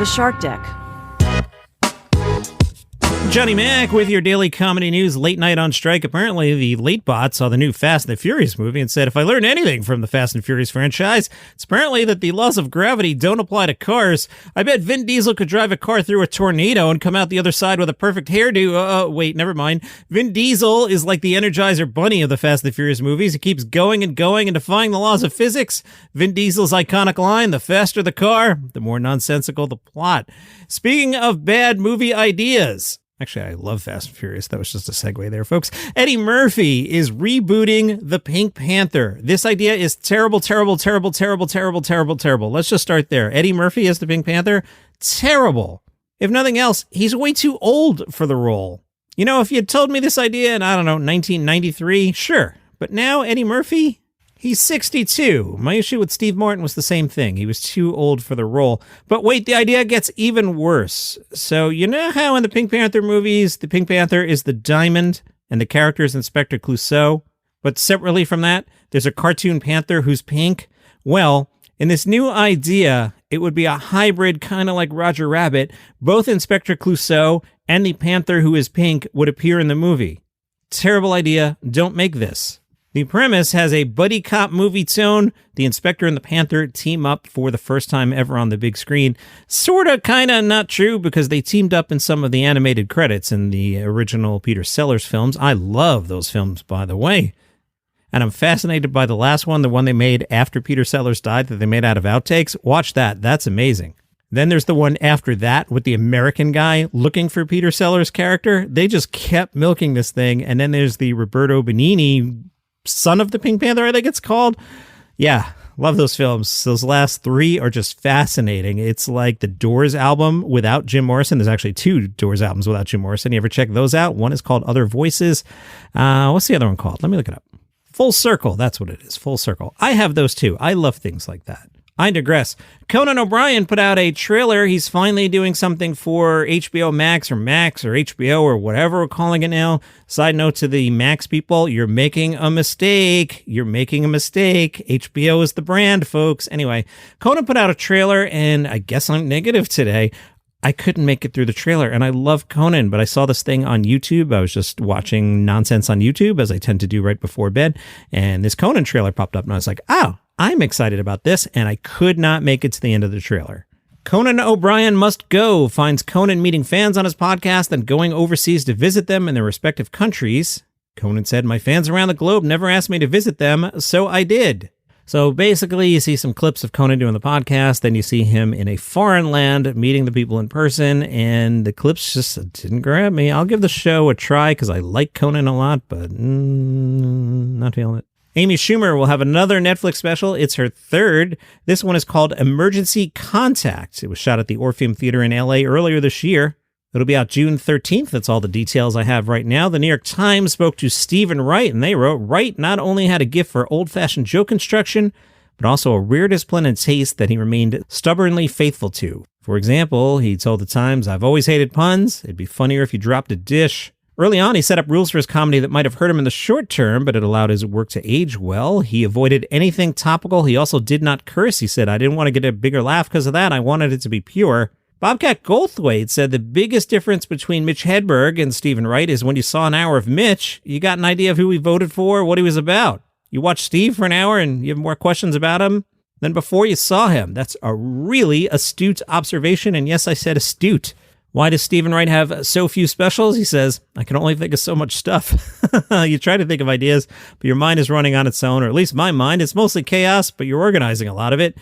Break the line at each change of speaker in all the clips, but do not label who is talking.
The Shark Deck.
Johnny Mac with your daily comedy news. Late night on strike. Apparently, the LateBot saw the new Fast and the Furious movie and said, if I learned anything from the Fast and Furious franchise, it's apparently that the laws of gravity don't apply to cars. I bet Vin Diesel could drive a car through a tornado and come out the other side with a perfect hairdo. Wait, never mind. Vin Diesel is like the Energizer Bunny of the Fast and the Furious movies. He keeps going and going and defying the laws of physics. Vin Diesel's iconic line, the faster the car, the more nonsensical the plot. Speaking of bad movie ideas... Actually, I love Fast and Furious. That was just a segue there, folks. Eddie Murphy is rebooting the Pink Panther. This idea is terrible, terrible, terrible, terrible, terrible, terrible, terrible. Let's just start there. Eddie Murphy as the Pink Panther? Terrible. If nothing else, he's way too old for the role. You know, if you had told me this idea in, 1993, sure. But now, Eddie Murphy? He's 62. My issue with Steve Martin was the same thing. He was too old for the role. But wait, the idea gets even worse. So you know how in the Pink Panther movies, the Pink Panther is the diamond and the character is Inspector Clouseau? But separately from that, there's a cartoon panther who's pink? Well, in this new idea, it would be a hybrid, kind of like Roger Rabbit. Both Inspector Clouseau and the panther who is pink would appear in the movie. Terrible idea. Don't make this. The premise has a buddy cop movie tone. The Inspector and the Panther team up for the first time ever on the big screen. Sorta, kinda not true, because they teamed up in some of the animated credits in the original Peter Sellers films. I love those films, by the way. And I'm fascinated by the last one, the one they made after Peter Sellers died that they made out of outtakes. Watch that. That's amazing. Then there's the one after that with the American guy looking for Peter Sellers' character. They just kept milking this thing. And then there's the Roberto Benigni, Son of the Pink Panther, I think it's called. Yeah, love those films. Those last three are just fascinating. It's like the Doors album without Jim Morrison. There's actually two Doors albums without Jim Morrison. You ever check those out? One is called Other Voices. What's the other one called? Let me look it up. Full Circle. That's what it is. Full Circle. I have those too. I love things like that. I digress. Conan O'Brien put out a trailer. He's finally doing something for HBO Max or HBO or whatever we're calling it now. Side note to the Max people, you're making a mistake. You're making a mistake. HBO is the brand, folks. Anyway, Conan put out a trailer, and I guess I'm negative today. I couldn't make it through the trailer, and I love Conan, but I saw this thing on YouTube. I was just watching nonsense on YouTube, as I tend to do right before bed, and this Conan trailer popped up, and I was like, oh, I'm excited about this, and I could not make it to the end of the trailer. Conan O'Brien Must Go finds Conan meeting fans on his podcast and going overseas to visit them in their respective countries. Conan said, my fans around the globe never asked me to visit them, so I did. So basically, you see some clips of Conan doing the podcast, then you see him in a foreign land meeting the people in person, and the clips just didn't grab me. I'll give the show a try because I like Conan a lot, but not feeling it. Amy Schumer will have another Netflix special. It's her third. This one is called Emergency Contact. It was shot at the Orpheum Theater in LA earlier this year. It'll be out June 13th. That's all the details I have right now. The New York Times spoke to Steven Wright, and they wrote, Wright not only had a gift for old-fashioned joke construction, but also a rare discipline and taste that he remained stubbornly faithful to. For example, he told the Times, I've always hated puns. It'd be funnier if you dropped a dish. Early on, he set up rules for his comedy that might have hurt him in the short term, but it allowed his work to age well. He avoided anything topical. He also did not curse. He said, I didn't want to get a bigger laugh because of that. I wanted it to be pure. Bobcat Goldthwait said the biggest difference between Mitch Hedberg and Steven Wright is when you saw an hour of Mitch, you got an idea of who he voted for, what he was about. You watch Steve for an hour and you have more questions about him than before you saw him. That's a really astute observation, and yes, I said astute. Why does Steven Wright have so few specials? He says, I can only think of so much stuff. You try to think of ideas, but your mind is running on its own, or at least my mind. It's mostly chaos, but you're organizing a lot of it.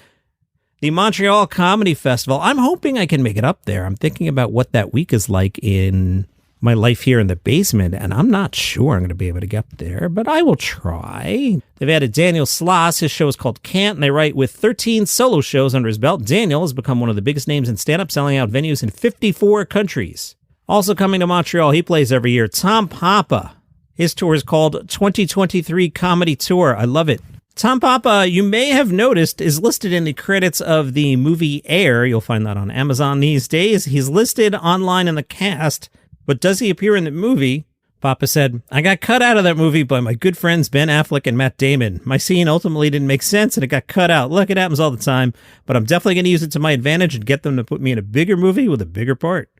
The Montreal Comedy Festival. I'm hoping I can make it up there. I'm thinking about what that week is like in my life here in the basement, and I'm not sure I'm going to be able to get up there, but I will try. They've added Daniel Sloss. His show is called Can't, and they write, with 13 solo shows under his belt, Daniel has become one of the biggest names in stand-up, selling out venues in 54 countries. Also coming to Montreal, he plays every year, Tom Papa. His tour is called 2023 Comedy Tour. I love it. Tom Papa, you may have noticed, is listed in the credits of the movie Air. You'll find that on Amazon these days. He's listed online in the cast, but does he appear in the movie? Papa said, I got cut out of that movie by my good friends Ben Affleck and Matt Damon. My scene ultimately didn't make sense and it got cut out. Look, it happens all the time, but I'm definitely going to use it to my advantage and get them to put me in a bigger movie with a bigger part.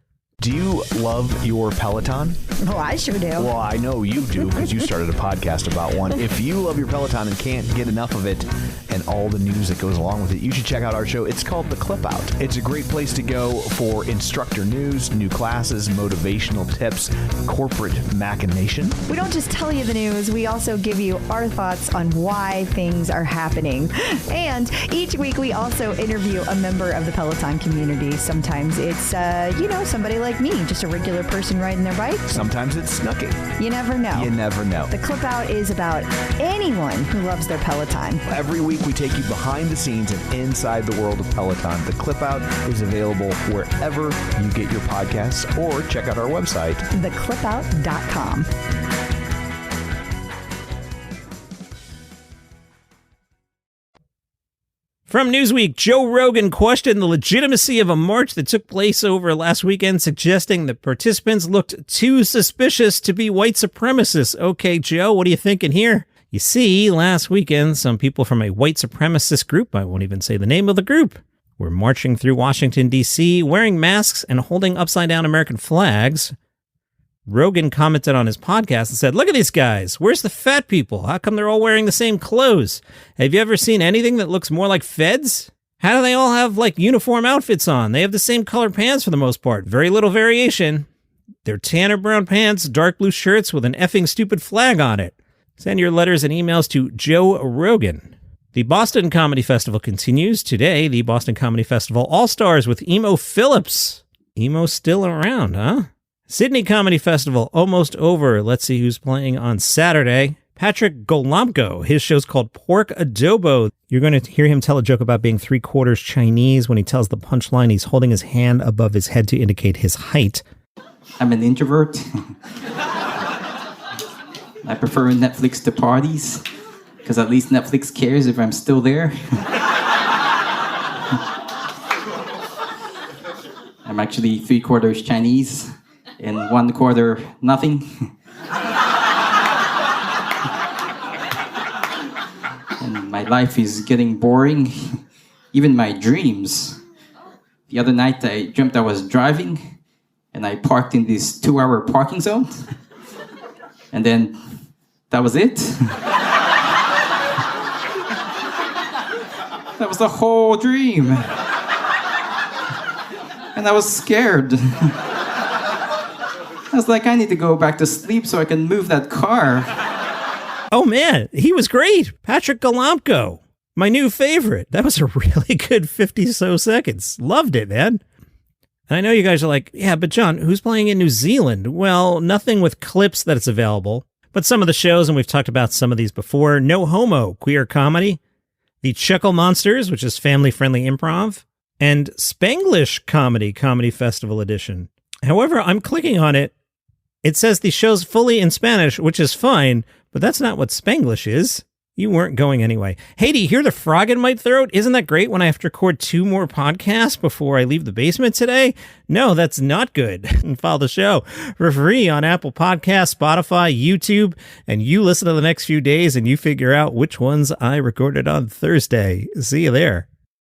Do you love your Peloton?
Oh, I sure do.
Well, I know you do because you started a podcast about one. If you love your Peloton and can't get enough of it and all the news that goes along with it, you should check out our show. It's called The Clip Out. It's a great place to go for instructor news, new classes, motivational tips, corporate machination.
We don't just tell you the news, we also give you our thoughts on why things are happening. And each week we also interview a member of the Peloton community. Sometimes it's, somebody like me, just a regular person riding their bike.
Sometimes it's Snooki.
You never know.
You never know.
The Clip Out is about anyone who loves their Peloton.
Every week we take you behind the scenes and inside the world of Peloton. The Clip Out is available wherever you get your podcasts or check out our website,
theclipout.com.
From Newsweek, Joe Rogan questioned the legitimacy of a march that took place over last weekend, suggesting that participants looked too suspicious to be white supremacists. Okay, Joe, what are you thinking here? You see, last weekend, some people from a white supremacist group, I won't even say the name of the group, were marching through Washington, D.C., wearing masks and holding upside-down American flags. Rogan commented on his podcast and said, look at these guys. Where's the fat people? How come they're all wearing the same clothes? Have you ever seen anything that looks more like feds? How do they all have, uniform outfits on? They have the same color pants for the most part. Very little variation. They're tanner brown pants, dark blue shirts with an effing stupid flag on it. Send your letters and emails to Joe Rogan. The Boston Comedy Festival continues. Today, the Boston Comedy Festival All-Stars with Emo Phillips. Emo's still around, huh? Sydney Comedy Festival, almost over. Let's see who's playing on Saturday. Patrick Golomko. His show's called Pork Adobo. You're going to hear him tell a joke about being 3/4 Chinese. When he tells the punchline, he's holding his hand above his head to indicate his height.
I'm an introvert. I prefer Netflix to parties, because at least Netflix cares if I'm still there. I'm actually 3/4 Chinese. And 1/4 nothing. And my life is getting boring. Even my dreams. The other night I dreamt I was driving and I parked in this 2-hour parking zone. And then that was it. That was the whole dream. And I was scared. I was like, I need to go back to sleep so I can move that car.
Oh, man, he was great. Patrick Golomko, my new favorite. That was a really good 50-so seconds. Loved it, man. And I know you guys are like, yeah, but John, who's playing in New Zealand? Well, nothing with clips that it's available. But some of the shows, and we've talked about some of these before, No Homo, queer comedy, the Chuckle Monsters, which is family-friendly improv, and Spanglish Comedy Festival Edition. However, I'm clicking on it. It says the show's fully in Spanish, which is fine, but that's not what Spanglish is. You weren't going anyway. Hey, do you hear the frog in my throat? Isn't that great when I have to record 2 more podcasts before I leave the basement today? No, that's not good. And follow the show for free on Apple Podcasts, Spotify, YouTube, and you listen to the next few days and you figure out which ones I recorded on Thursday. See you there.